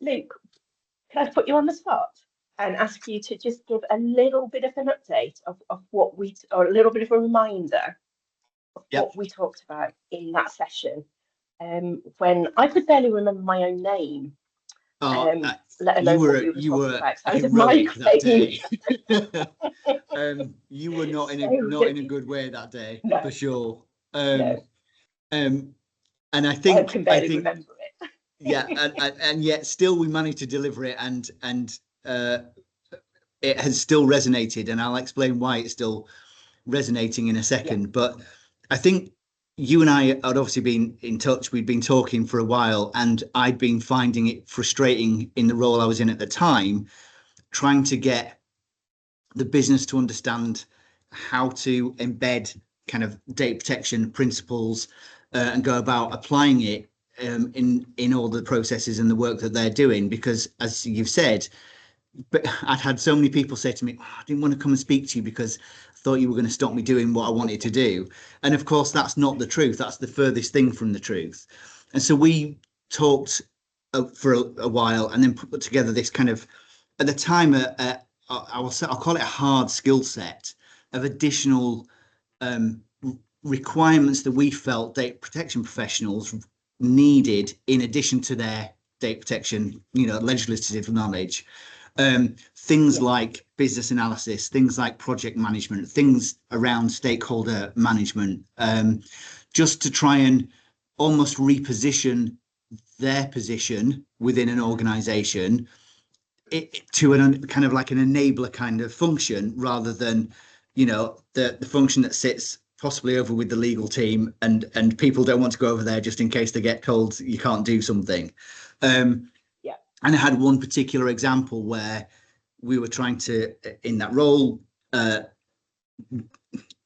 Luke, can I put you on the spot and ask you to just give a little bit of an update of what or a little bit of a reminder of Yep. what we talked about in that session? When I could barely remember my own name, let alone what we were talking about. I was heroic that day. You were not in a good way that day, no, for sure. No. And I think I can barely remember it. Yeah, and yet still we managed to deliver it, and it has still resonated, and I'll explain why it's still resonating in a second. Yeah. But I think you and I had obviously been in touch. We'd been talking for a while, and I'd been finding it frustrating in the role I was in at the time, trying to get the business to understand how to embed kind of data protection principles and go about applying it in all the processes and the work that they're doing. Because as you've said, but I'd had so many people say to me, I didn't want to come and speak to you because I thought you were going to stop me doing what I wanted to do. And of course, that's not the truth. That's the furthest thing from the truth. And so we talked for a while, and then put together this kind of, at the time, I'll call it a hard skill set of additional requirements that we felt data protection professionals needed in addition to their data protection, legislative knowledge. Things like business analysis, things like project management, things around stakeholder management, just to try and almost reposition their position within an organization to kind of like an enabler kind of function, rather than, the function that sits possibly over with the legal team, and people don't want to go over there just in case they get told you can't do something. And I had one particular example where we were trying to, in that role,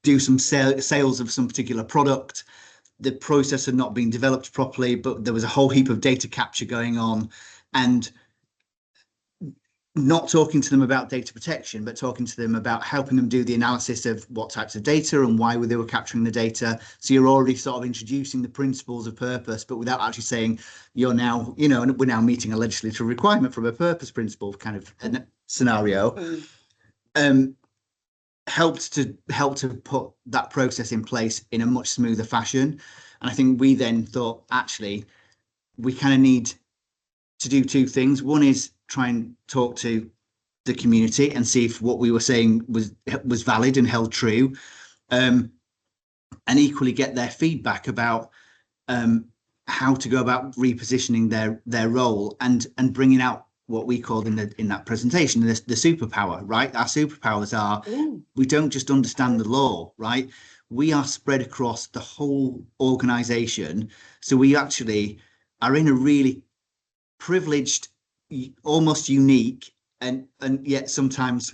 do some sales of some particular product. The process had not been developed properly, but there was a whole heap of data capture going on, and not talking to them about data protection, but talking to them about helping them do the analysis of what types of data and why they were capturing the data. So you're already sort of introducing the principles of purpose, but without actually saying we're now meeting a legislative requirement from a purpose principle kind of scenario. Helped to put that process in place in a much smoother fashion. And I think we then thought, actually, we kind of need to do two things. One is try and talk to the community and see if what we were saying was valid and held true, and equally get their feedback about how to go about repositioning their role and bringing out what we called in that presentation the superpower. Right, our superpowers are we don't just understand the law, right? We are spread across the whole organization, so we actually are in a really privileged, almost unique, and yet sometimes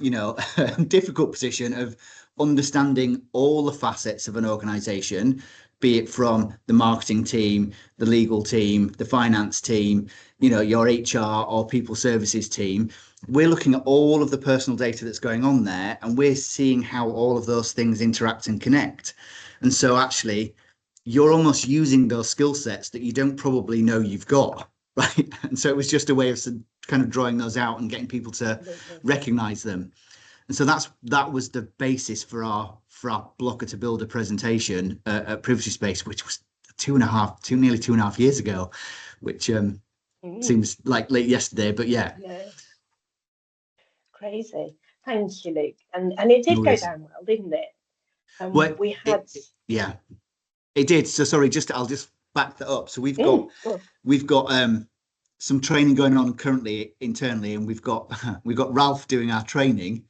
difficult position of understanding all the facets of an organization, be it from the marketing team, the legal team, the finance team, your HR or people services team. We're looking at all of the personal data that's going on there, and we're seeing how all of those things interact and connect. And so actually you're almost using those skill sets that you don't probably know you've got. Right. And so it was just a way of kind of drawing those out and getting people to recognize them. And so that was the basis for our Blocker to Builder presentation at Privacy Space, which was nearly 2.5 years ago, which seems like late yesterday, but yeah. Crazy. Thank you, Luke. And it did go down well, didn't it? Well, we had it did. So sorry, I'll just back that up. So we've got some training going on currently internally, and we've got Ralph doing our training,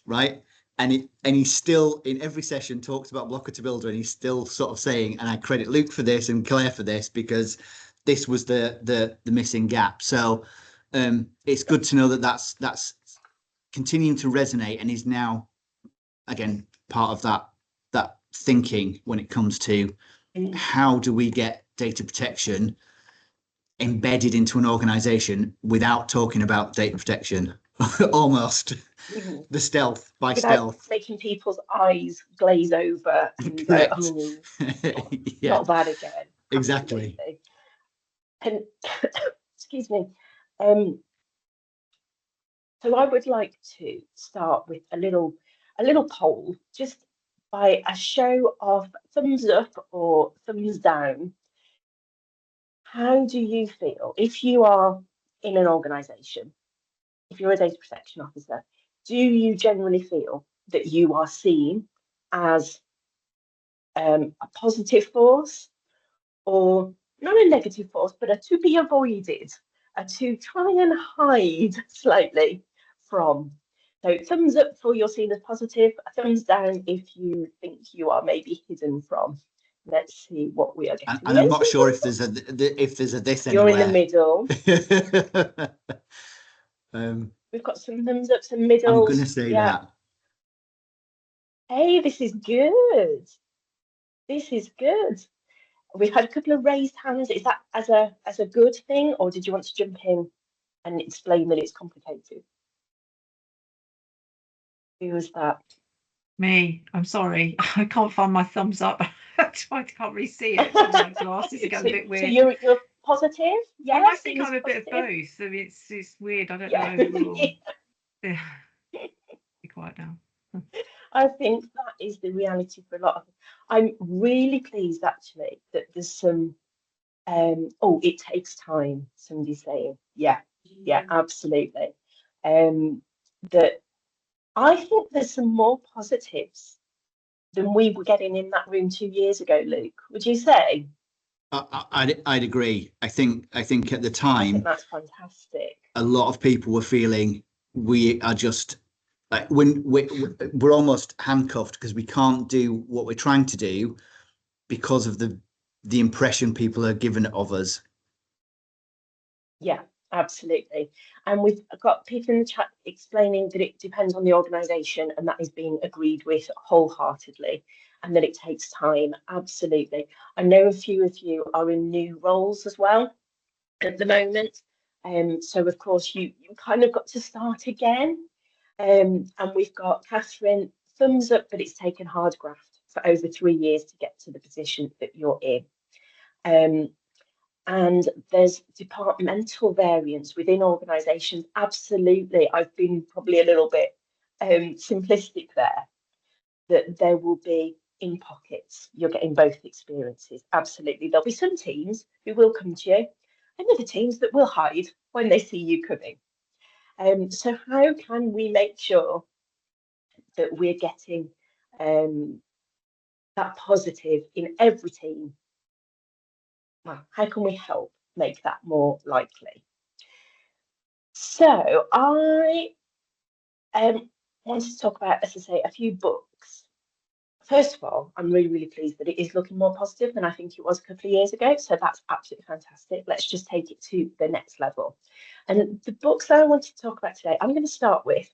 right? And he still in every session talks about Blocker to Builder, and he's still sort of saying, and I credit Luke for this and Claire for this, because this was the missing gap. So it's good to know that's continuing to resonate and is now again part of that thinking when it comes to how do we get data protection embedded into an organization without talking about data protection. Almost the stealth making people's eyes glaze over and go, not that again. Exactly. And excuse me, So I would like to start with a little poll, just by a show of thumbs up or thumbs down. How do you feel if you are in an organisation, if you're a data protection officer, do you generally feel that you are seen as a positive force, or not a negative force, but a to be avoided, a to try and hide slightly from? So thumbs up for you're seen as positive, a thumbs down if you think you are maybe hidden from. Let's see what we are getting. And I'm not sure if there's a this You're anywhere. in the middle. Um, We've got some thumbs up, some middles. I'm going to say that. Hey, this is good. This is good. We've had a couple of raised hands. Is that as a good thing, or did you want to jump in and explain that it's complicated? Who was that? Me. I'm sorry. I can't find my thumbs up. I can't really see it. My glasses are getting a bit weird. So you're positive? Yeah. I think I'm a bit of both. So it's weird. I don't know. Yeah. Be quiet now. I think that is the reality for a lot of them. I'm really pleased actually that there's some it takes time, somebody's saying. Yeah, absolutely. That I think there's some more positives than we were getting in that room 2 years ago, Luke. Would you say? I'd agree. I think at the time, I think that's fantastic. A lot of people were feeling we are just like we're almost handcuffed because we can't do what we're trying to do because of the impression people are given of us. Yeah, absolutely. And we've got people in the chat explaining that it depends on the organisation, and that is being agreed with wholeheartedly, and that it takes time. Absolutely. I know a few of you are in new roles as well at the moment. So of course you kind of got to start again. And we've got Catherine, thumbs up, but it's taken hard graft for over 3 years to get to the position that you're in. And there's departmental variance within organisations. Absolutely. I've been probably a little bit simplistic there, that there will be in pockets. You're getting both experiences. Absolutely. There'll be some teams who will come to you and other teams that will hide when they see you coming. So how can we make sure that we're getting that positive in every team? Well, how can we help make that more likely? So I wanted to talk about, as I say, a few books. First of all, I'm really, really pleased that it is looking more positive than I think it was a couple of years ago. So that's absolutely fantastic. Let's just take it to the next level. And the books that I wanted to talk about today, I'm going to start with.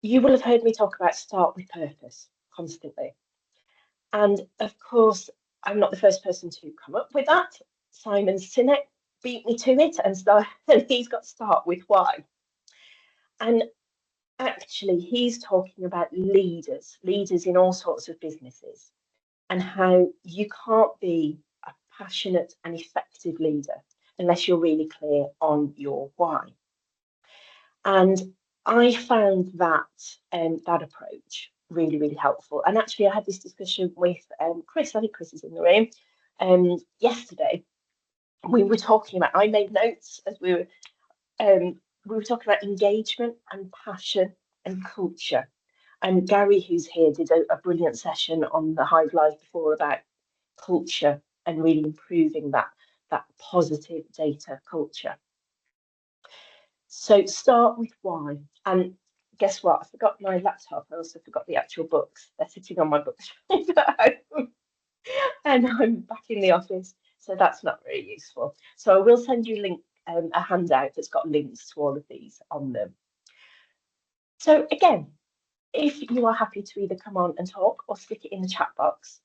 You will have heard me talk about Start with Purpose constantly. And of course, I'm not the first person to come up with that. Simon Sinek beat me to it, and he's got Start with Why. And actually, he's talking about leaders in all sorts of businesses, and how you can't be a passionate and effective leader unless you're really clear on your why. And I found that that approach really, really helpful. And actually, I had this discussion with Chris. I think Chris is in the room. Yesterday, we were talking about. I made notes as we were talking about engagement and passion and culture. And Gary, who's here, did a brilliant session on the Hive Live before about culture and really improving that positive data culture. So start with why. And guess what? I forgot my laptop. I also forgot the actual books. They're sitting on my bookshelf at home. And I'm back in the office, so that's not very useful. So I will send you a handout that's got links to all of these on them. So again, if you are happy to either come on and talk or stick it in the chat box,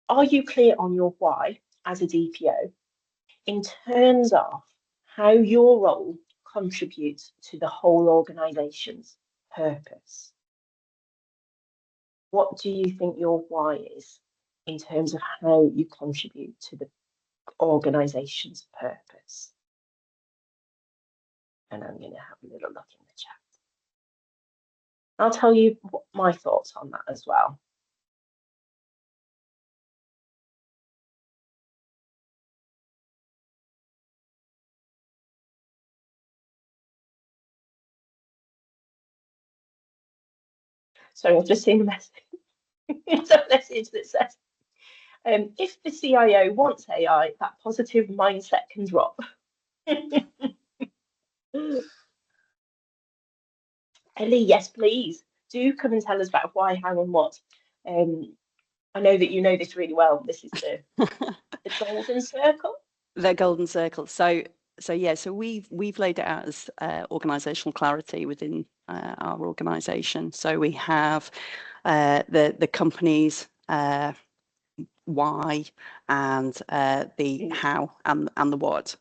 are you clear on your why as a DPO in terms of how your role contributes to the whole organisation's purpose? What do you think your why is in terms of how you contribute to the organisation's purpose. And I'm going to have a little look in the chat. I'll tell you what my thoughts on that as well. So I've just seen a message, a message that says, if the CIO wants AI, that positive mindset can drop. Ellie, yes, please. Do come and tell us about why, how, and what. I know that you know this really well. This is the golden circle. The golden circle. So we've laid it out as organizational clarity within our organization. So we have the company's why and the how and the what.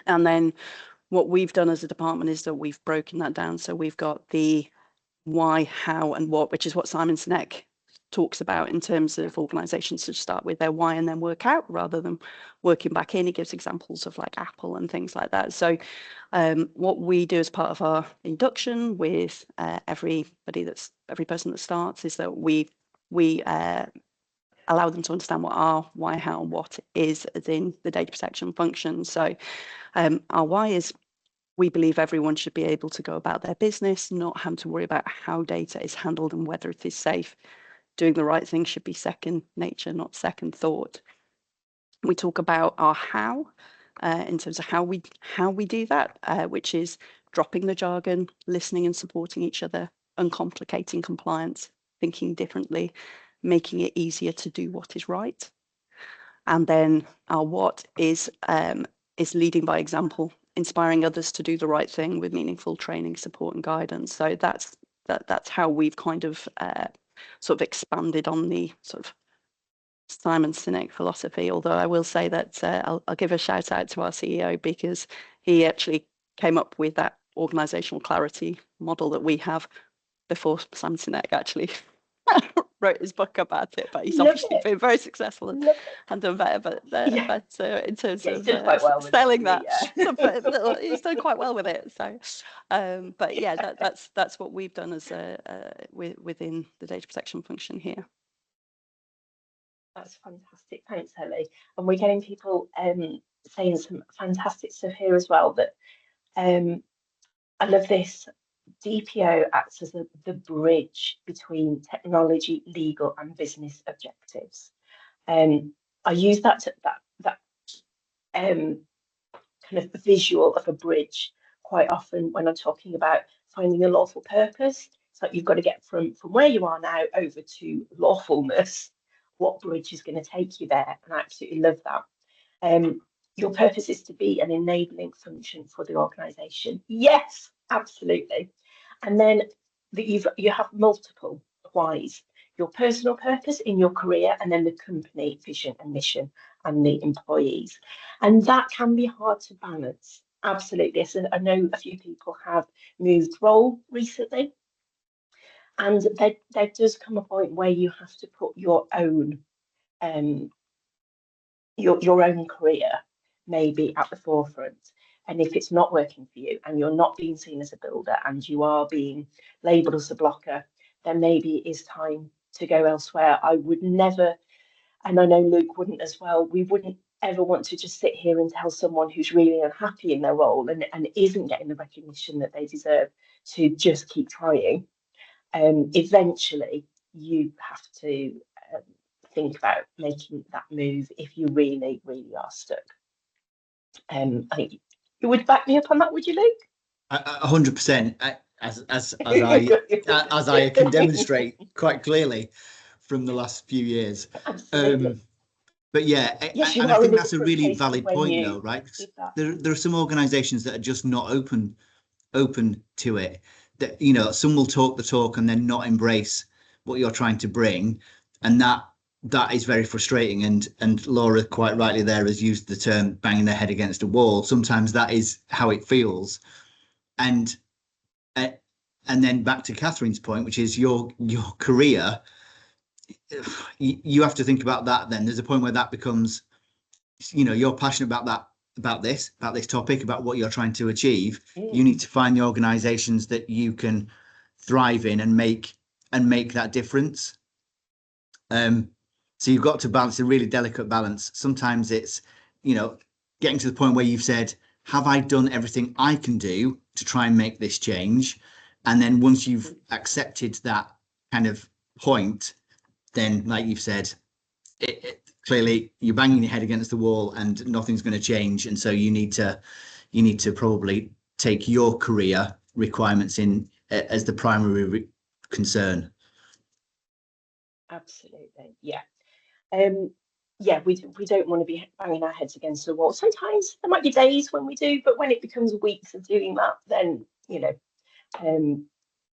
And then what we've done as a department is that we've broken that down. So we've got the why, how, and what, which is what Simon Sinek talks about in terms of organizations to start with their why and then work out rather than working back in. He gives examples of like Apple and things like that. So what we do as part of our induction with every person that starts is that we allow them to understand what our why, how, and what is as in the data protection function. So our why is we believe everyone should be able to go about their business, not having to worry about how data is handled and whether it is safe. Doing the right thing should be second nature, not second thought. We talk about our how in terms of how we do that, which is dropping the jargon, listening and supporting each other, uncomplicating compliance, thinking differently, making it easier to do what is right. And then our what is leading by example, inspiring others to do the right thing with meaningful training, support, and guidance. So that's how we've kind of sort of expanded on the sort of Simon Sinek philosophy. Although I will say that I'll give a shout out to our CEO because he actually came up with that organizational clarity model that we have before Simon Sinek actually wrote his book about it, but he's obviously been very successful and done better. But in terms of selling that, he's done quite well with it. So, but yeah, that's what we've done as within the data protection function here. That's fantastic. Thanks, Ellie. And we're getting people saying some fantastic stuff here as well. That I love this. DPO acts as the bridge between technology, legal, and business objectives. I use that kind of visual of a bridge quite often when I'm talking about finding a lawful purpose. It's like you've got to get from where you are now over to lawfulness. What bridge is going to take you there? And I absolutely love that. Your purpose is to be an enabling function for the organisation. Yes, absolutely. And then you have multiple whys. Your personal purpose in your career, and then the company vision and mission and the employees. And that can be hard to balance. Absolutely. So I know a few people have moved role recently. And there does come a point where you have to put your own your own career maybe at the forefront. And if it's not working for you and you're not being seen as a builder and you are being labelled as a blocker, then maybe it is time to go elsewhere. I would never, and I know Luke wouldn't as well, we wouldn't ever want to just sit here and tell someone who's really unhappy in their role and isn't getting the recognition that they deserve to just keep trying. Eventually, you have to think about making that move if you really, really are stuck. I think you would back me up on that, would you, Luke? 100%. As I can demonstrate quite clearly from the last few years. Absolutely. But yeah, yes, and I think that's a really valid point, though, right? There are some organisations that are just not open to it. That, you know, some will talk the talk and then not embrace what you're trying to bring, and that is very frustrating. And Laura quite rightly there has used the term banging their head against a wall. Sometimes that is how it feels. And then back to Catherine's point, which is your career, you have to think about that. Then there's a point where that becomes you know, you're passionate about this topic, about what you're trying to achieve, you need to find the organizations that you can thrive in and make that difference. So you've got to balance a really delicate balance. Sometimes it's, you know, getting to the point where you've said, have I done everything I can do to try and make this change? And then once you've accepted that kind of point, then, like you've said, clearly you're banging your head against the wall and nothing's going to change. And so you need to probably take your career requirements in as the primary concern. Absolutely, yeah. Yeah, we don't want to be banging our heads against the wall. Sometimes there might be days when we do, but when it becomes weeks of doing that, then, you know,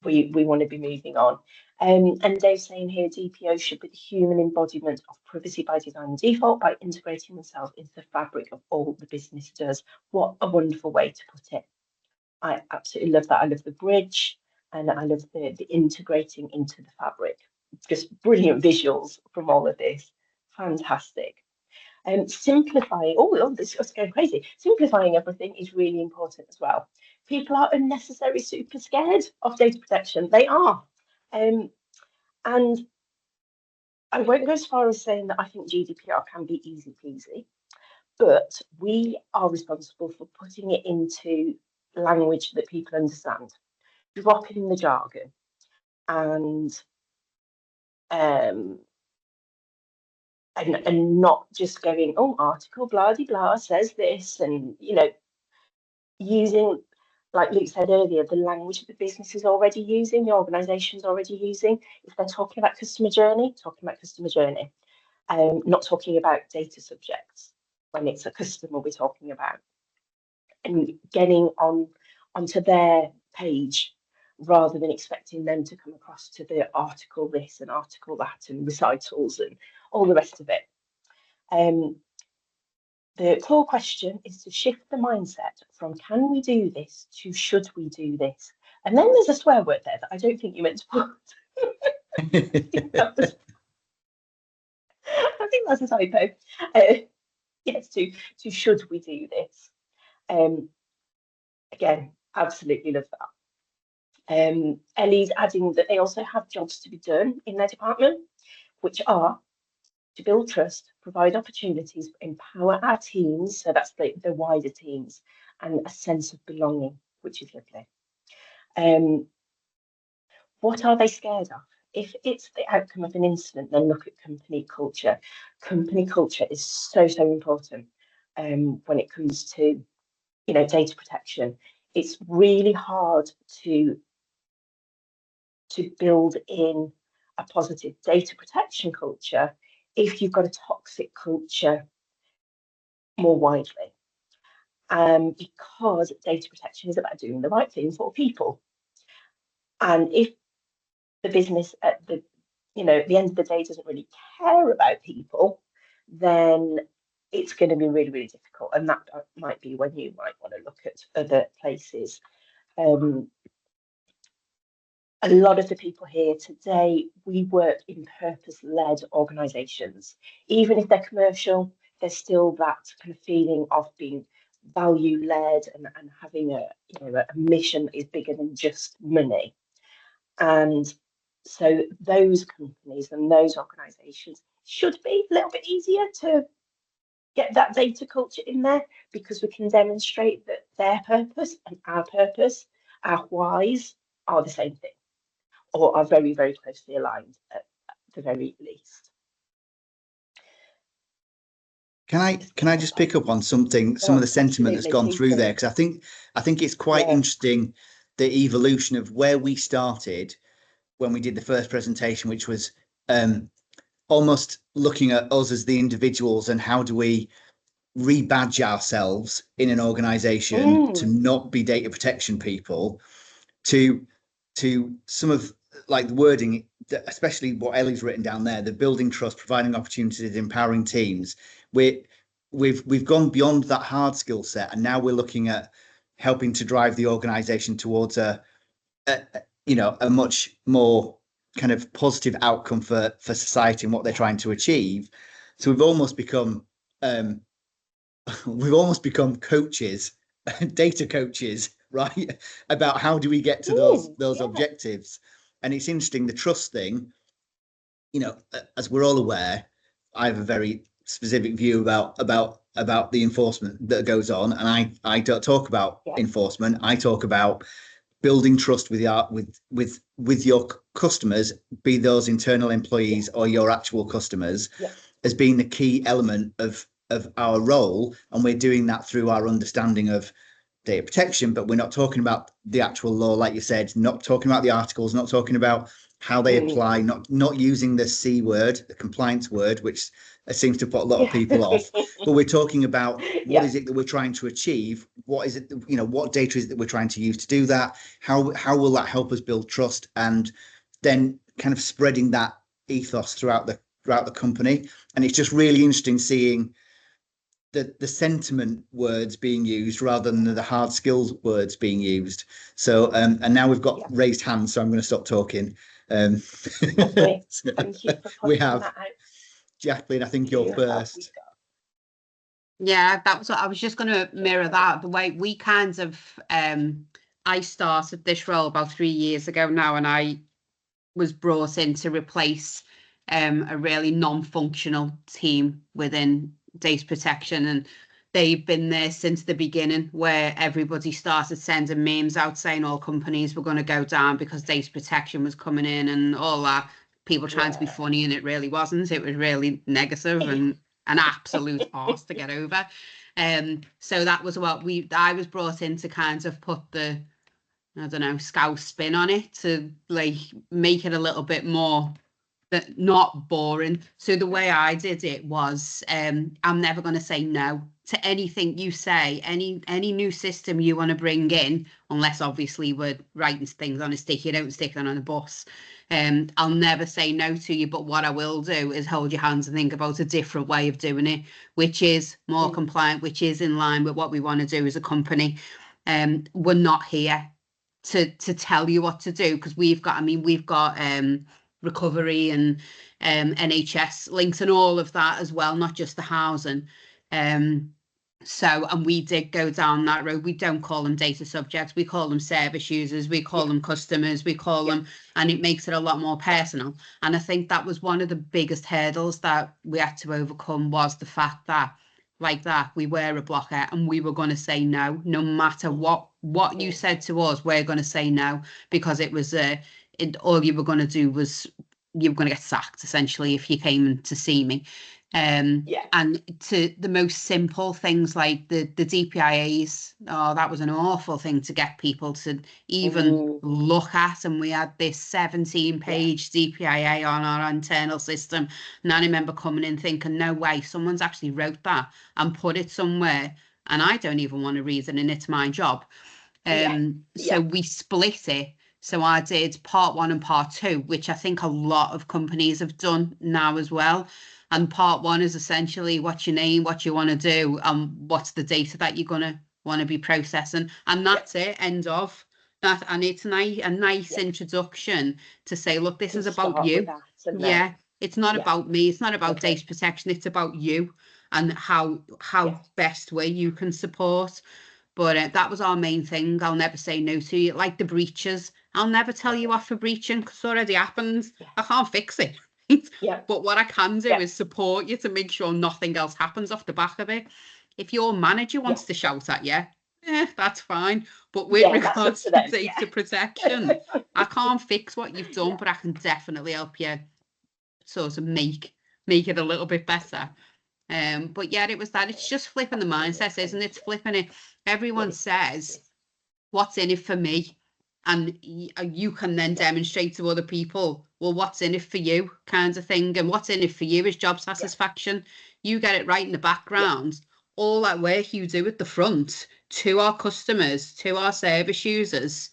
we want to be moving on. And Dave's saying here, DPO should be the human embodiment of privacy by design and default by integrating themselves into the fabric of all the business does. What a wonderful way to put it. I absolutely love that. I love the bridge, and I love the integrating into the fabric. Just brilliant visuals from all of this. Fantastic. Simplifying, this is going crazy. Simplifying everything is really important as well. People are unnecessarily super scared of data protection. They are. And I won't go as far as saying that I think GDPR can be easy peasy, but we are responsible for putting it into language that people understand, dropping the jargon, and not just going, oh, article blah de blah says this, and, you know, using, like Luke said earlier, the language that the business is already using, the organisation's already using. If they're talking about customer journey, not talking about data subjects when it's a customer we're talking about, and getting onto their page rather than expecting them to come across to the article this and article that and recitals and all the rest of it. The core question is to shift the mindset from can we do this to should we do this? And then there's a swear word there that I don't think you meant to put. I think that's a typo. Yes, to should we do this? Again, absolutely love that. Ellie's adding that they also have jobs to be done in their department, which are to build trust, provide opportunities, empower our teams, so that's the wider teams, and a sense of belonging, which is lovely. What are they scared of? If it's the outcome of an incident, then look at company culture. Company culture is so important when it comes to, you know, data protection. It's really hard to build in a positive data protection culture if you've got a toxic culture more widely. Because data protection is about doing the right thing for people. And if the business at the end of the day doesn't really care about people, then it's going to be really, really difficult. And that might be when you might want to look at other places. A lot of the people here today, we work in purpose-led organisations. Even if they're commercial, there's still that kind of feeling of being value-led and having a mission that is bigger than just money. And so those companies and those organisations should be a little bit easier to get that data culture in there, because we can demonstrate that their purpose and our purpose, our whys, are the same thing, or are very, very closely aligned at the very least. Can I just pick up on some of the sentiment that's gone through there? Because I think it's quite interesting, the evolution of where we started when we did the first presentation, which was almost looking at us as the individuals and how do we rebadge ourselves in an organization to not be data protection people, to some of like the wording, especially what Ellie's written down there, the building trust, providing opportunities, empowering teams. We've gone beyond that hard skill set, and now we're looking at helping to drive the organization towards a much more kind of positive outcome for society and what they're trying to achieve. So we've almost become we've almost become coaches, data coaches, right? About how do we get to those objectives. And it's interesting, the trust thing, you know, as we're all aware, I have a very specific view about the enforcement that goes on, and I don't talk about enforcement. I talk about building trust with your customers, be those internal employees or your actual customers, as being the key element of our role. And we're doing that through our understanding of data protection, but we're not talking about the actual law, like you said, not talking about the articles, not talking about how they apply, not using the C word, the compliance word, which seems to put a lot of people off. But we're talking about what is it that we're trying to achieve? What is it, you know, what data is it that we're trying to use to do that? How will that help us build trust? And then kind of spreading that ethos throughout the company. And it's just really interesting seeing the sentiment words being used rather than the hard skills words being used. So and now we've got raised hands, so I'm going to stop talking. Thank you for we have that out. Jacqueline, I think you're first. Yeah, that was what I was just going to mirror that. The way we kind of I started this role about 3 years ago now, and I was brought in to replace a really non-functional team within data protection, and they've been there since the beginning, where everybody started sending memes out saying all companies were going to go down because data protection was coming in and all that. People trying to be funny, and it really wasn't. It was really negative and an absolute arse to get over. So that was what I was brought in to kind of put the, I don't know, scouse spin on it, to like make it a little bit more not boring. So the way I did it was I'm never going to say no to anything you say, any new system you want to bring in, unless obviously we're writing things on a sticky note and sticking it on a bus. I'll never say no to you, but what I will do is hold your hands and think about a different way of doing it, which is more compliant, which is in line with what we want to do as a company. We're not here to tell you what to do, because we've got recovery and NHS links and all of that as well, not just the housing. So, and we did go down that road. We don't call them data subjects, we call them service users, we call them customers, we call them, and it makes it a lot more personal. And I think that was one of the biggest hurdles that we had to overcome, was the fact that, like that, we were a blocker and we were going to say no matter what you said to us. We're going to say no, because it was all you were going to do was, you were going to get sacked essentially if you came in to see me. And to the most simple things like the DPIAs, that was an awful thing to get people to even look at. And we had this 17-page DPIA on our internal system, and I remember coming in thinking, no way, someone's actually wrote that and put it somewhere, and I don't even want to read it, and it's my job. So we split it. So I did part 1 and part 2, which I think a lot of companies have done now as well. And part 1 is essentially what's your name, what you want to do, and what's the data that you're going to want to be processing. And that's it, end of that. And it's a nice introduction to say, look, this is about you. It's not about me. It's not about data protection. It's about you and how best way you can support. But that was our main thing. I'll never say no to you. Like the breaches, I'll never tell you off for breaching, because it already happened. I can't fix it. But what I can do is support you to make sure nothing else happens off the back of it. If your manager wants to shout at you, that's fine. But with regards to data protection, I can't fix what you've done, but I can definitely help you sort of make it a little bit better. But yeah, it was that. It's just flipping the mindset, isn't it? It's flipping it. Everyone says, what's in it for me? And you can then demonstrate to other people, well, what's in it for you, kind of thing. And what's in it for you is job satisfaction. You get it right in the background. All that work you do at the front to our customers, to our service users,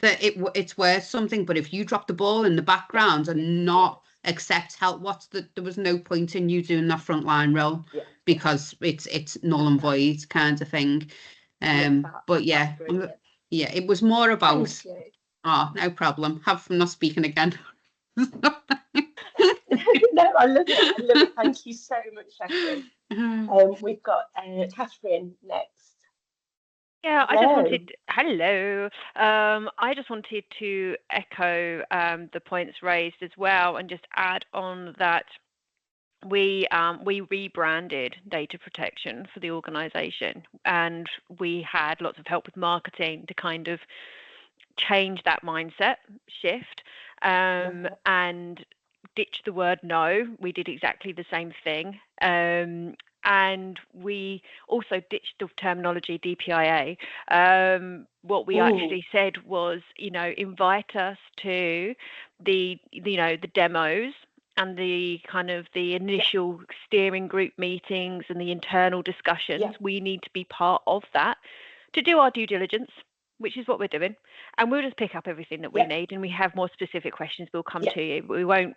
that it's worth something. But if you drop the ball in the background and not accept help, there was no point in you doing that frontline role, because it's null and void kind of thing. But it was more about, no problem, I'm not speaking again. No, I love it. Thank you so much, Jacqueline. We've got Catherine next. Yeah, Hello. I just wanted to echo the points raised as well, and just add on that we rebranded data protection for the organization, and we had lots of help with marketing to kind of change that mindset shift, and ditch the word no. We did exactly the same thing. And we also ditched the terminology DPIA. What we actually said was, invite us to the demos and the kind of the initial steering group meetings and the internal discussions. We need to be part of that to do our due diligence, which is what we're doing, and we'll just pick up everything that we need. And we have more specific questions, we'll come to you.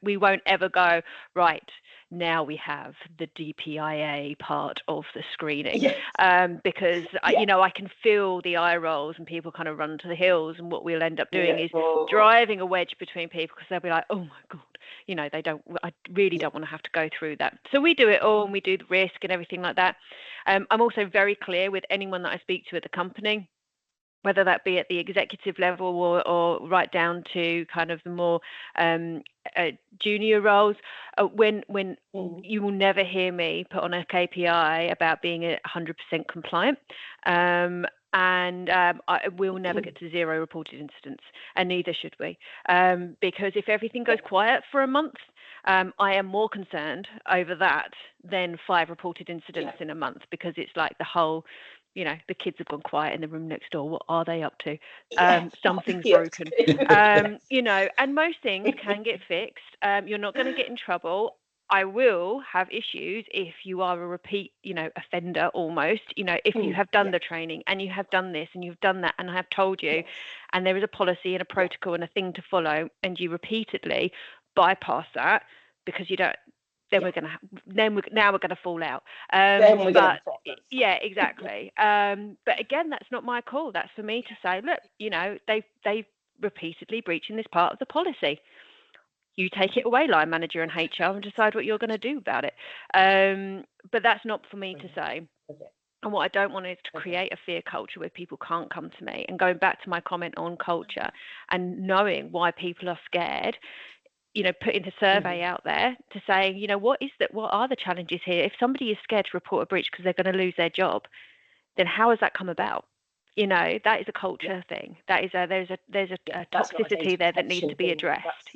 We won't ever go, right, now we have the DPIA part of the screening, because I can feel the eye rolls and people kind of run to the hills, and what we'll end up doing is driving a wedge between people, because they'll be like, oh my god, I really don't want to have to go through that. So we do it all, and we do the risk and everything like that. I'm also very clear with anyone that I speak to at the company, whether that be at the executive level or right down to kind of the more junior roles. When you will never hear me put on a KPI about being 100% compliant, and we'll never get to 0 reported incidents, and neither should we, because if everything goes quiet for a month, I am more concerned over that than 5 reported incidents in a month, because it's like the whole, the kids have gone quiet in the room next door. What are they up to? Something's broken. And most things can get fixed. You're not going to get in trouble. I will have issues if you are a repeat, offender almost, if you have done the training and you have done this and you've done that, and I have told you, and there is a policy and a protocol and a thing to follow, and you repeatedly bypass that because you don't, then we're going to fall out. Exactly. But again, that's not my call. That's for me to say, look, they've repeatedly breaching this part of the policy. You take it away, line manager and HR, and decide what you're going to do about it. But that's not for me to say. And what I don't want is to create a fear culture where people can't come to me. And going back to my comment on culture and knowing why people are scared, putting the survey out there to say, what are the challenges here? If somebody is scared to report a breach because they're going to lose their job, then how has that come about? That is a culture thing. That is there's a toxicity there that needs to be addressed.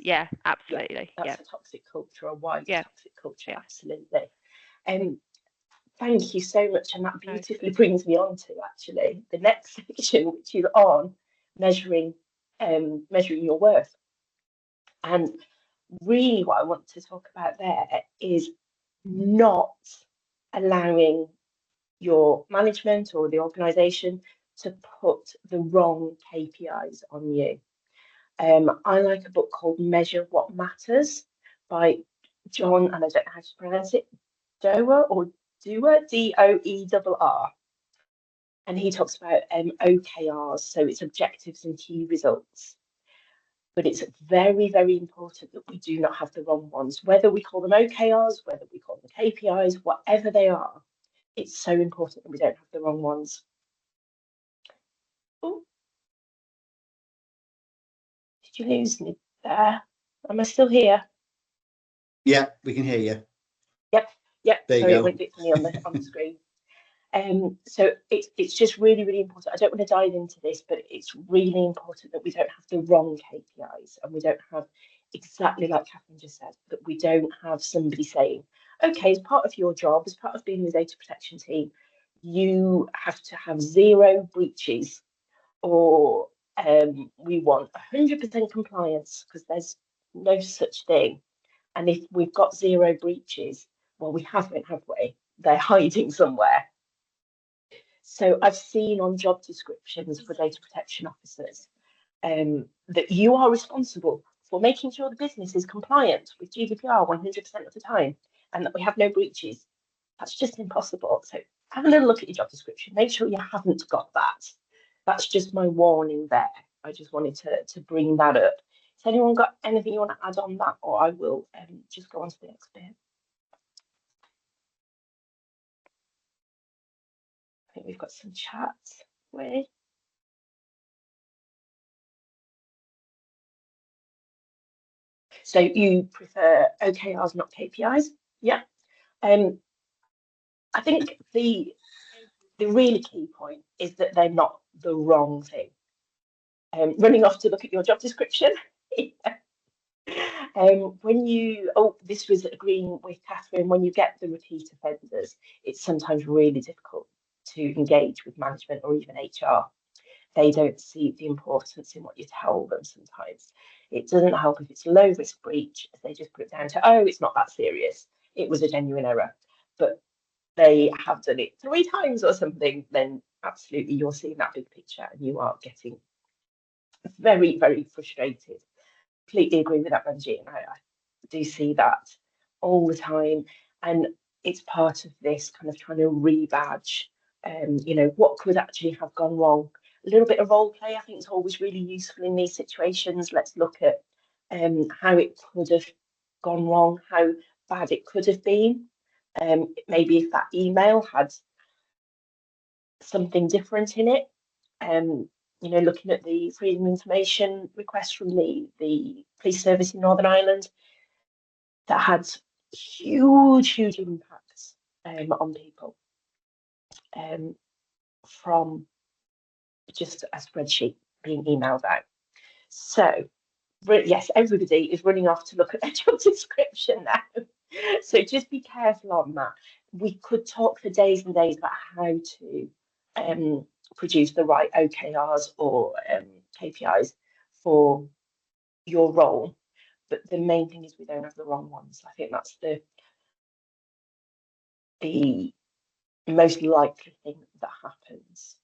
Absolutely. That's a toxic culture, a wide toxic culture. Absolutely. Thank you so much, and that beautifully brings me on to actually the next section, which is on measuring your worth. And really what I want to talk about there is not allowing your management or the organisation to put the wrong KPIs on you. I like a book called Measure What Matters by John, and I don't know how to pronounce it, Doerr, D-O-E-R-R. And he talks about OKRs, so it's objectives and key results. But it's very, very important that we do not have the wrong ones, whether we call them OKRs, whether we call them KPIs, whatever they are. It's so important that we don't have the wrong ones. Oh, did you lose me there? Am I still here? Yeah, we can hear you. Yep. There you Sorry, go. it went differently on the screen. So it's just really, really important. I don't want to dive into this, but it's really important that we don't have the wrong KPIs, and we don't have, exactly like Catherine just said, that we don't have somebody saying, okay, as part of your job, as part of being in the data protection team, you have to have 0 breaches, or we want 100% compliance, because there's no such thing. And if we've got 0 breaches, well, we haven't, have we? They're hiding somewhere. So I've seen on job descriptions for data protection officers that you are responsible for making sure the business is compliant with GDPR 100% of the time, and that we have no breaches. That's just impossible. So have a little look at your job description. Make sure you haven't got that. That's just my warning there. I just wanted to bring that up. Has anyone got anything you want to add on that, or I will just go on to the next bit? think we've got some chats with. So you prefer OKRs, not KPIs? Yeah. I think the really key point is that they're not the wrong thing. Running off to look at your job description. When you, this was agreeing with Catherine, when you get the repeat offenders, it's sometimes really difficult to engage with management or even HR. They don't see the importance in what you tell them sometimes. It doesn't help if it's low risk breach, as they just put it down to, oh, it's not that serious. It was a genuine error. But they have done it 3 times or something, then absolutely you're seeing that big picture and you are getting very, very frustrated. Completely agree with that, Benji, and I do see that all the time. And it's part of this kind of trying to rebadge, you know, what could actually have gone wrong. A little bit of role play, I think, is always really useful in these situations. Let's look at how it could have gone wrong, how bad it could have been. Maybe if that email had something different in it. You know, looking at the freedom of information request from the police service in Northern Ireland, that had huge impacts on people from just a spreadsheet being emailed out. So yes, everybody is running off to look at their job description now. So just be careful on that. We could talk for days and days about how to produce the right OKRs or KPIs for your role. But the main thing is we don't have the wrong ones. I think that's the most likely thing that happens.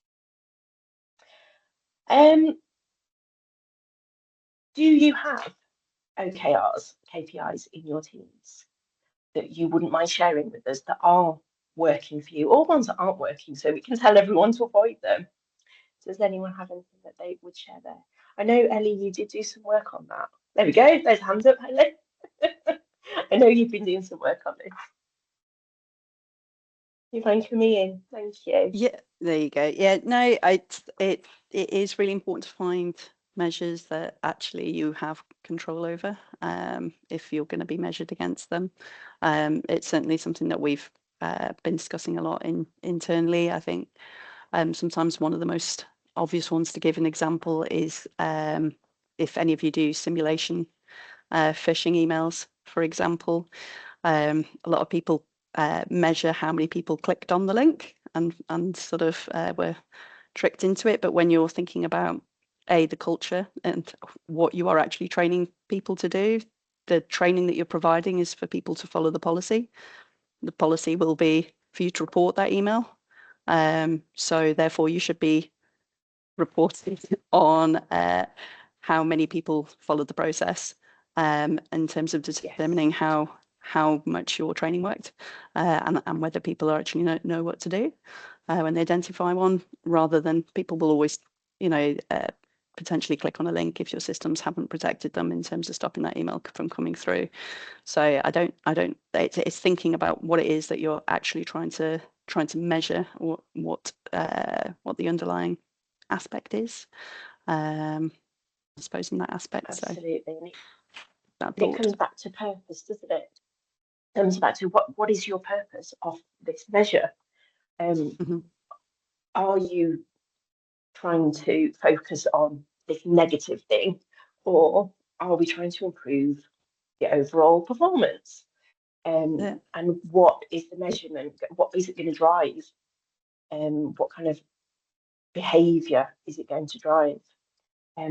Do you have OKRs, KPIs in your teams that you wouldn't mind sharing with us that are working for you, or ones that aren't working, so we can tell everyone to avoid them? Does anyone have anything that they would share there? I know, Ellie, you did do some work on that. There we go. There's hands up, Ellie. I know you've been doing some work on this. You mind coming in? Thank you. Yeah, there you go. Yeah, no, it is really important to find measures that actually you have control over, if you're going to be measured against them. It's certainly something that we've been discussing a lot internally. I think sometimes one of the most obvious ones to give an example is if any of you do simulation phishing emails, for example. A lot of people measure how many people clicked on the link and sort of were tricked into it. But when you're thinking about the culture and what you are actually training people to do, the training that you're providing is for people to follow the policy. The policy will be for you to report that email. So therefore you should be reporting on how many people followed the process in terms of determining how much your training worked and whether people actually know what to do when they identify one, rather than people will always, potentially click on a link if your systems haven't protected them in terms of stopping that email from coming through. So it's thinking about what it is that you're actually trying to measure, or what the underlying aspect is. I suppose in that aspect. Absolutely. So it comes back to purpose, doesn't it? It comes back to what is your purpose of this measure? Are you trying to focus on this negative thing, or are we trying to improve the overall performance? And what is the measurement? What is it going to drive? What kind of behaviour is it going to drive? So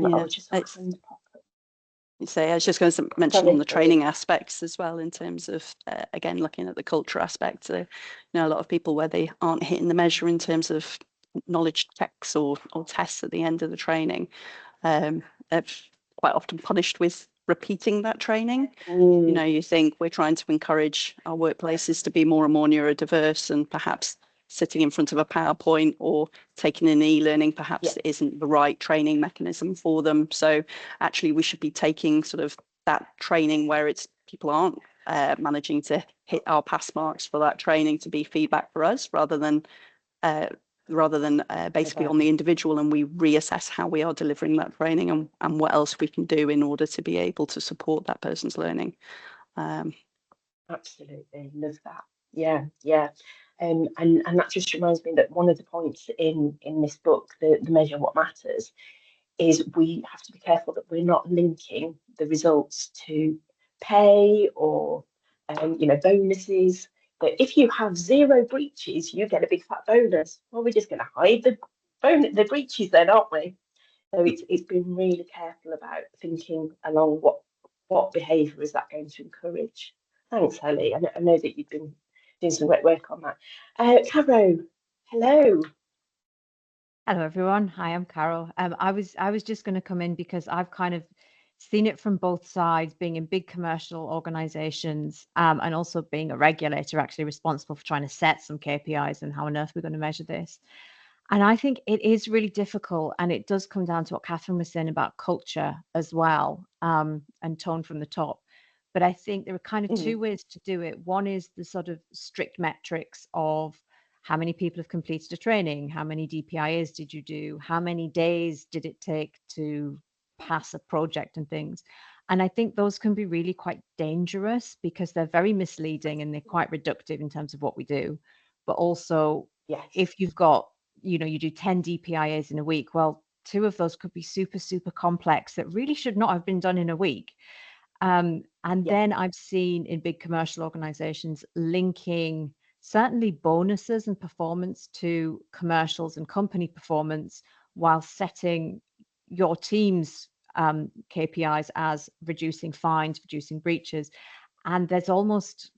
I was just going to mention on the training aspects as well, in terms of again looking at the culture aspect. So, a lot of people where they aren't hitting the measure in terms of knowledge checks or tests at the end of the training, they're quite often punished with repeating that training. You think we're trying to encourage our workplaces to be more and more neurodiverse, and perhaps sitting in front of a PowerPoint or taking an e-learning perhaps isn't the right training mechanism for them. So actually we should be taking sort of that training where it's people aren't managing to hit our pass marks for that training to be feedback for us, rather than rather than basically Okay. on the individual, and we reassess how we are delivering that training and what else we can do in order to be able to support that person's learning. Absolutely, love that. Yeah, yeah. And that just reminds me that one of the points in this book, the measure what matters, is we have to be careful that we're not linking the results to pay or bonuses. That if you have 0 breaches, you get a big fat bonus. Well, we're just going to hide the breaches then, aren't we? So it's been really careful about thinking along what behaviour is that going to encourage. Thanks, Ellie. I know that you've been doing some great work on that. Caro, hello. Hello, everyone. Hi, I'm Carol. I was just going to come in because I've kind of seen it from both sides, being in big commercial organizations and also being a regulator, actually responsible for trying to set some KPIs and how on earth we're going to measure this. And I think it is really difficult, and it does come down to what Catherine was saying about culture as well, and tone from the top. But I think there are kind of two ways to do it. One is the sort of strict metrics of how many people have completed a training, how many DPIAs did you do, how many days did it take to pass a project and things. And I think those can be really quite dangerous because they're very misleading and they're quite reductive in terms of what we do. But also, Yes. if you've got, you do 10 DPIAs in a week, well, 2 of those could be super, super complex that really should not have been done in a week. And then I've seen in big commercial organizations linking certainly bonuses and performance to commercials and company performance while setting your team's KPIs as reducing fines, reducing breaches. And there's almost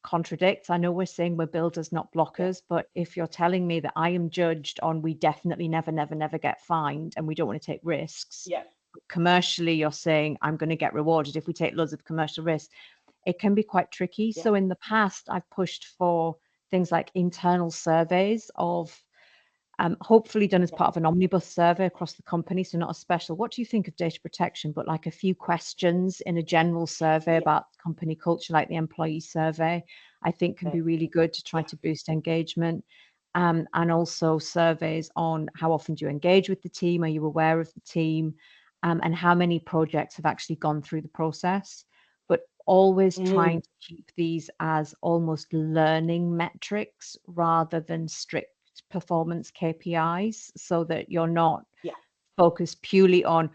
contradicts. I know we're saying we're builders, not blockers, but if you're telling me that I am judged on we definitely never get fined and we don't want to take risks, commercially you're saying I'm going to get rewarded if we take loads of commercial risks, it can be quite tricky. So in the past, I've pushed for things like internal surveys of hopefully done as part of an omnibus survey across the company. So not a special, what do you think of data protection, but like a few questions in a general survey about company culture, like the employee survey, I think can be really good to try to boost engagement. And also surveys on how often do you engage with the team? Are you aware of the team? And how many projects have actually gone through the process? But always trying to keep these as almost learning metrics rather than strict performance KPIs, so that you're not focused purely on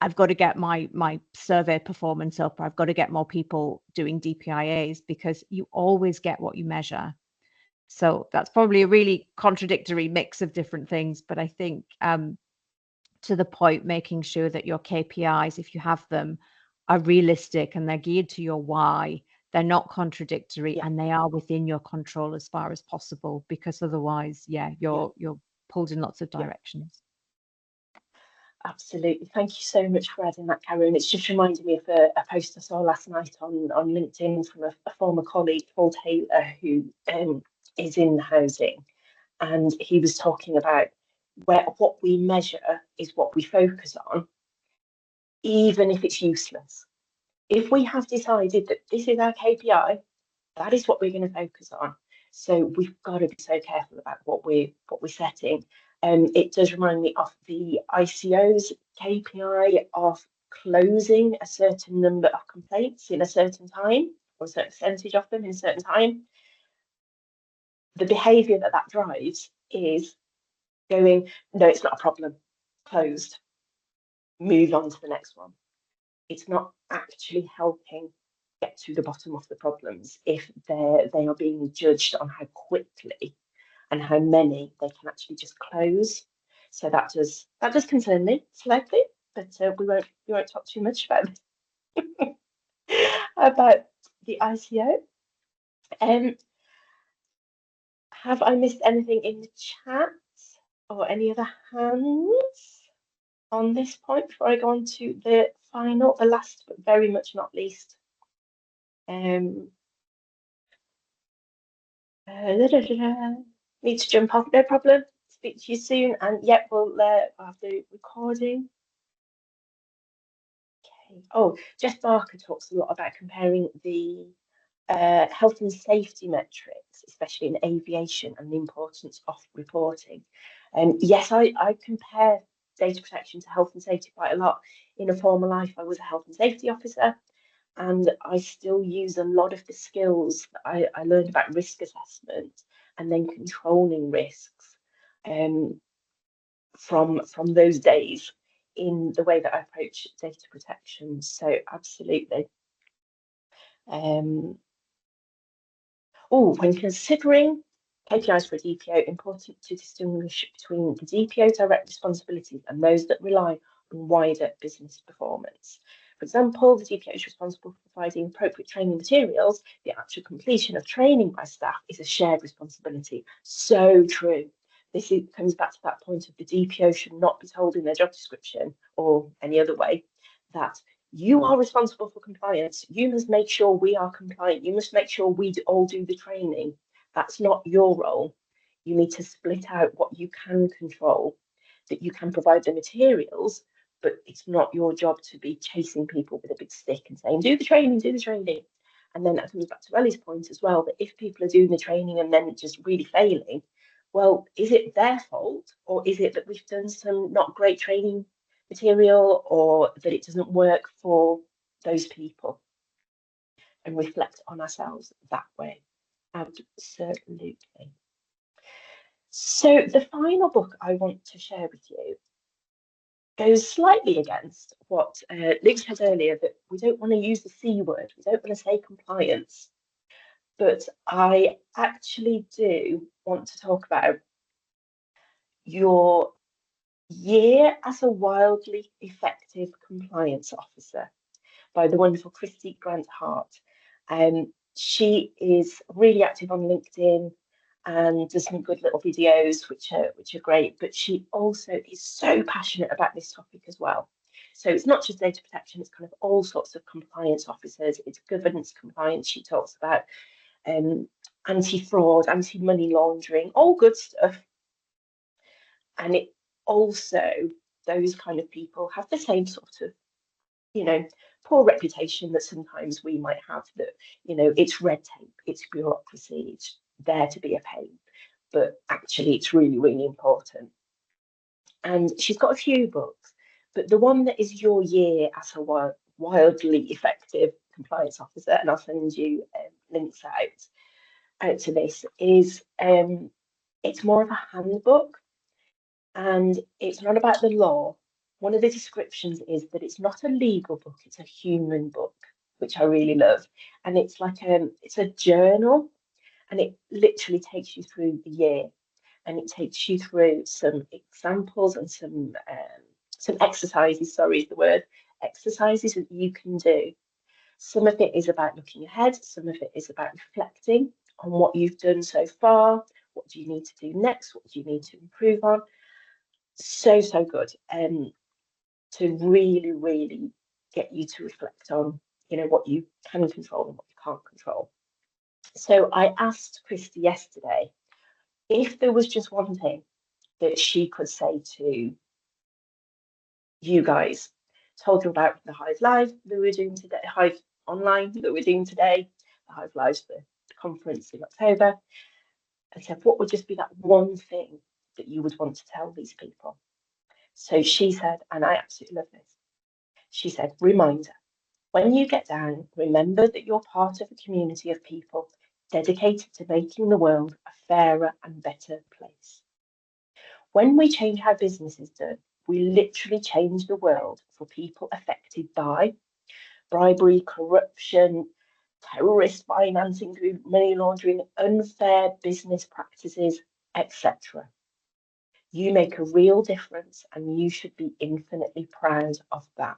I've got to get my survey performance up, or I've got to get more people doing DPIAs, because you always get what you measure. So that's probably a really contradictory mix of different things, but I think to the point, making sure that your KPIs, if you have them, are realistic and they're geared to your why. They're not contradictory and they are within your control as far as possible, because otherwise, you're pulled in lots of directions. Absolutely. Thank you so much for adding that, Karen. It's just reminded me of a post I saw last night on LinkedIn from a former colleague, Paul Taylor, who is in housing. And he was talking about what we measure is what we focus on, even if it's useless. If we have decided that this is our KPI, that is what we're going to focus on. So we've got to be so careful about what we're setting. It does remind me of the ICO's KPI of closing a certain number of complaints in a certain time, or a certain percentage of them in a certain time. The behaviour that drives is going, no, it's not a problem, closed, move on to the next one. It's not actually helping get to the bottom of the problems if they are being judged on how quickly and how many they can actually just close. So that does concern me slightly, but we won't talk too much about about the ICO. Have I missed anything in the chat or any other hands on this point before I go on to the last but very much not least? Need to jump off, no problem. Speak to you soon, and we'll have the recording. Okay. Oh, Jeff Barker talks a lot about comparing the health and safety metrics, especially in aviation, and the importance of reporting. Yes, I compare data protection to health and safety quite a lot. In a former life, I was a health and safety officer, and I still use a lot of the skills that I learned about risk assessment and then controlling risks from those days in the way that I approach data protection. So absolutely. When considering KPIs for a DPO, important to distinguish between the DPO's direct responsibilities and those that rely on wider business performance. For example, the DPO is responsible for providing appropriate training materials. The actual completion of training by staff is a shared responsibility. So true. This comes back to that point of the DPO should not be told in their job description or any other way that you are responsible for compliance. You must make sure we are compliant. You must make sure we all do the training. That's not your role. You need to split out what you can control, that you can provide the materials, but it's not your job to be chasing people with a big stick and saying, do the training, do the training. And then that comes back to Ellie's point as well, that if people are doing the training and then just really failing, well, is it their fault, or is it that we've done some not great training material, or that it doesn't work for those people? And reflect on ourselves that way. Absolutely. So the final book I want to share with you goes slightly against what Luke said earlier, that we don't want to use the C word, we don't want to say compliance, but I actually do want to talk about your year as a wildly effective compliance officer by the wonderful Kristy Grant-Hart. She is really active on LinkedIn and does some good little videos, which are great, but she also is so passionate about this topic as well. So it's not just data protection, it's kind of all sorts of compliance officers. It's governance compliance. She talks about anti-fraud, anti-money laundering, all good stuff. And it also, those kind of people have the same sort of, poor reputation that sometimes we might have, that, it's red tape, it's bureaucracy, it's there to be a pain, but actually it's really, really important. And she's got a few books, but the one that is your year as a wildly effective compliance officer, and I'll send you links out to this, is it's more of a handbook, and it's not about the law. One of the descriptions is that it's not a legal book, it's a human book, which I really love. And it's like it's a journal, and it literally takes you through the year, and it takes you through some examples and some exercises, sorry is the word, exercises that you can do. Some of it is about looking ahead, some of it is about reflecting on what you've done so far, what do you need to do next, what do you need to improve on. So good. To really, really get you to reflect on, what you can control and what you can't control. So I asked Kristy yesterday if there was just one thing that she could say to you guys. Told you about the Hive Live that we're doing today, Hive Online that we're doing today, the Hive Live, the conference in October. I said, what would just be that one thing that you would want to tell these people? So she said, and I absolutely love this, she said, reminder, when you get down, remember that you're part of a community of people dedicated to making the world a fairer and better place. When we change how business is done, we literally change the world for people affected by bribery, corruption, terrorist financing through money laundering, unfair business practices, etc. You make a real difference, and you should be infinitely proud of that.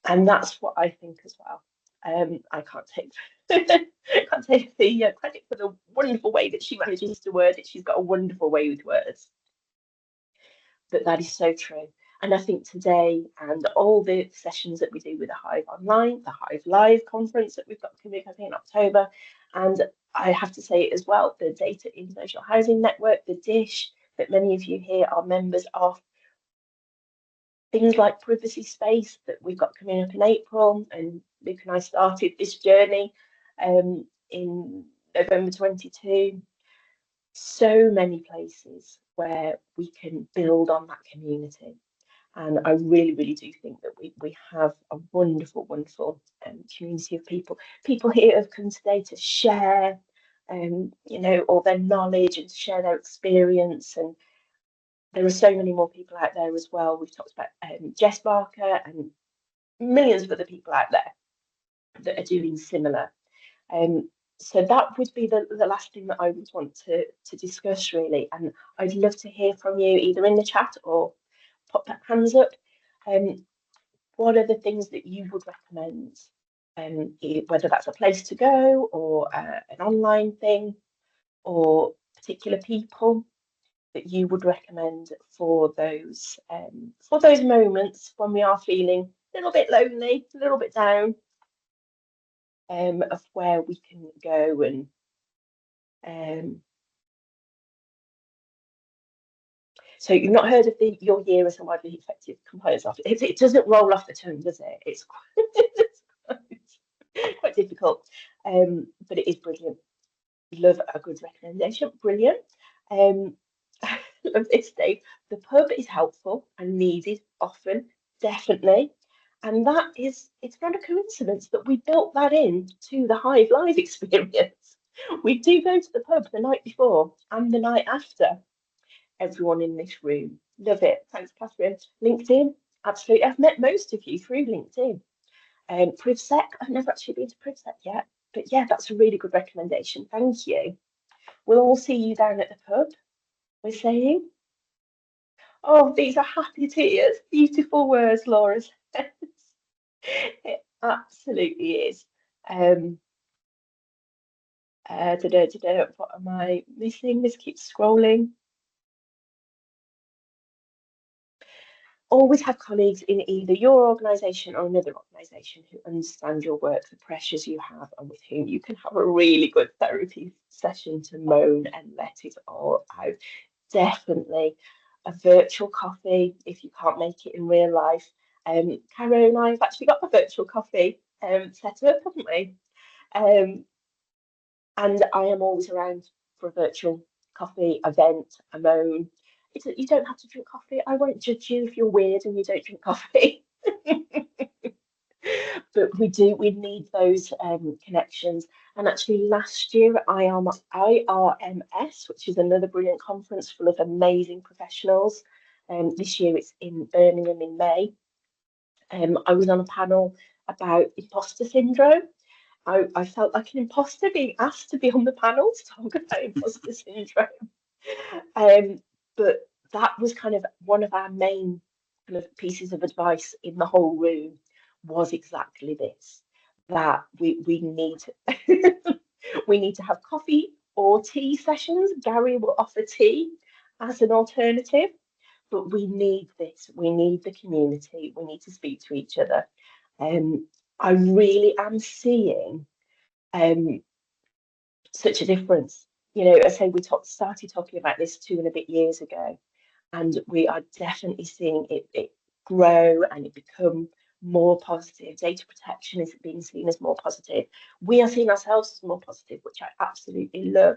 And that's what I think as well. I can't take the credit for the wonderful way that she manages to word it. She's got a wonderful way with words. But that is so true. And I think today, and all the sessions that we do with the Hive Online, the Hive Live conference that we've got coming up in October, and I have to say as well, the Data International Housing Network, the DISH, that many of you here are members of, things like Privacy Space that we've got coming up in April, and Luke and I started this journey in November 22. So many places where we can build on that community. And I really, really do think that we have a wonderful, wonderful community of people here who have come today to share, you know, all their knowledge and share their experience. And there are so many more people out there as well. We've talked about Jess Barker and millions of other people out there that are doing similar. So that would be the last thing that I would want to discuss, really. And I'd love to hear from you either in the chat or pop that hands up. What are the things that you would recommend, whether that's a place to go or an online thing, or particular people that you would recommend for those moments when we are feeling a little bit lonely, a little bit down, of where we can go and so you've not heard of your year as a widely effective compliance officer. It doesn't roll off the tongue, does it? It's quite difficult, but it is brilliant. Love a good recommendation. Brilliant. Love this, Dave. The pub is helpful and needed often, definitely. And it's not a coincidence that we built that in to the Hive Live experience. We do go to the pub the night before and the night after. Everyone in this room. Love it. Thanks, Catherine. LinkedIn, absolutely. I've met most of you through LinkedIn. PrivSec, I've never actually been to PrivSec yet, but yeah, that's a really good recommendation. Thank you. We'll all see you down at the pub, we're saying. Oh, these are happy tears. Beautiful words, Laura says. It absolutely is. What am I missing? This keeps scrolling. Always have colleagues in either your organisation or another organisation who understand your work, the pressures you have, and with whom you can have a really good therapy session to moan and let it all out. Definitely a virtual coffee if you can't make it in real life. Caro and I have actually got a virtual coffee set up, haven't we? And I am always around for a virtual coffee event, a moan. You don't have to drink coffee. I won't judge you if you're weird and you don't drink coffee. But we need those connections. And actually last year at IRMS, which is another brilliant conference full of amazing professionals, this year it's in Birmingham in May, I was on a panel about imposter syndrome. I felt like an imposter being asked to be on the panel to talk about imposter syndrome. But that was kind of one of our main kind of pieces of advice in the whole room was exactly this, that we need we need to have coffee or tea sessions. Gary will offer tea as an alternative, but we need this. We need the community. We need to speak to each other. I really am seeing such a difference. You know, I say we started talking about this 2 and a bit years ago, and we are definitely seeing it grow and it become more positive. Data protection is being seen as more positive. We are seeing ourselves as more positive, which I absolutely love,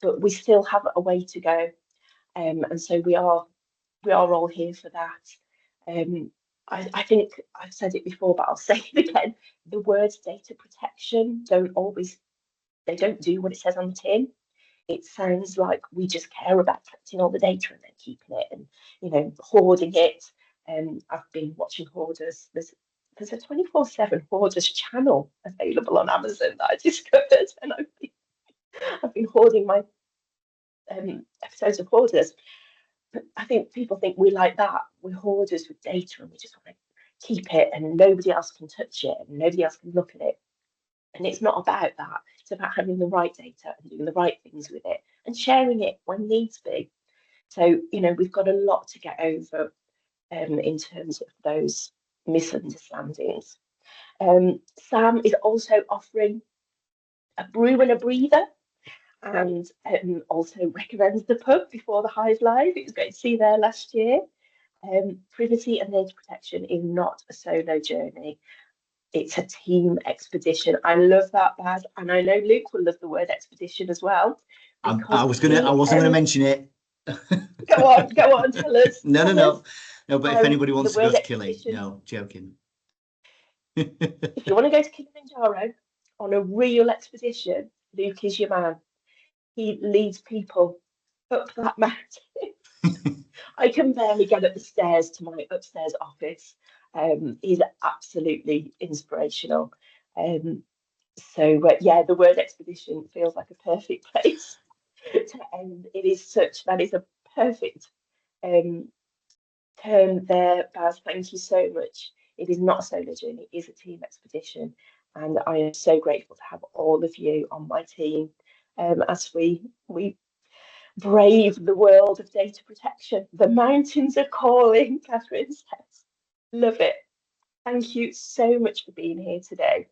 but we still have a way to go. And so we are all here for that. I think I've said it before, but I'll say it again. The words data protection they don't do what it says on the tin. It sounds like we just care about collecting all the data and then keeping it and, you know, hoarding it. I've been watching Hoarders. There's a 24/7 Hoarders channel available on Amazon that I discovered, and I've been hoarding my episodes of Hoarders. But I think people think we're like that. We're hoarders with data and we just want to keep it and nobody else can touch it and nobody else can look at it. And it's not about that. It's about having the right data and doing the right things with it and sharing it when needs be. So, you know, we've got a lot to get over in terms of those misunderstandings. Sam is also offering a brew and a breather, and also recommends the pub before the Hive Live. It was great to see there last year. Privacy and data protection is not a solo journey. It's a team expedition. I love that, Baz, and I know Luke will love the word expedition as well. I wasn't gonna mention it. Go on, tell us. No. But if anybody wants to go to expedition. Killing, no, joking. If you want to go to Kilimanjaro on a real expedition, Luke is your man. He leads people up that mountain. I can barely get up the stairs to my upstairs office. He's absolutely inspirational. So yeah, the word expedition feels like a perfect place to end. That is a perfect term there, Baz. Thank you so much. It is not a solo journey, it is a team expedition. And I am so grateful to have all of you on my team as we brave the world of data protection. The mountains are calling, Catherine says. Love it. Thank you so much for being here today.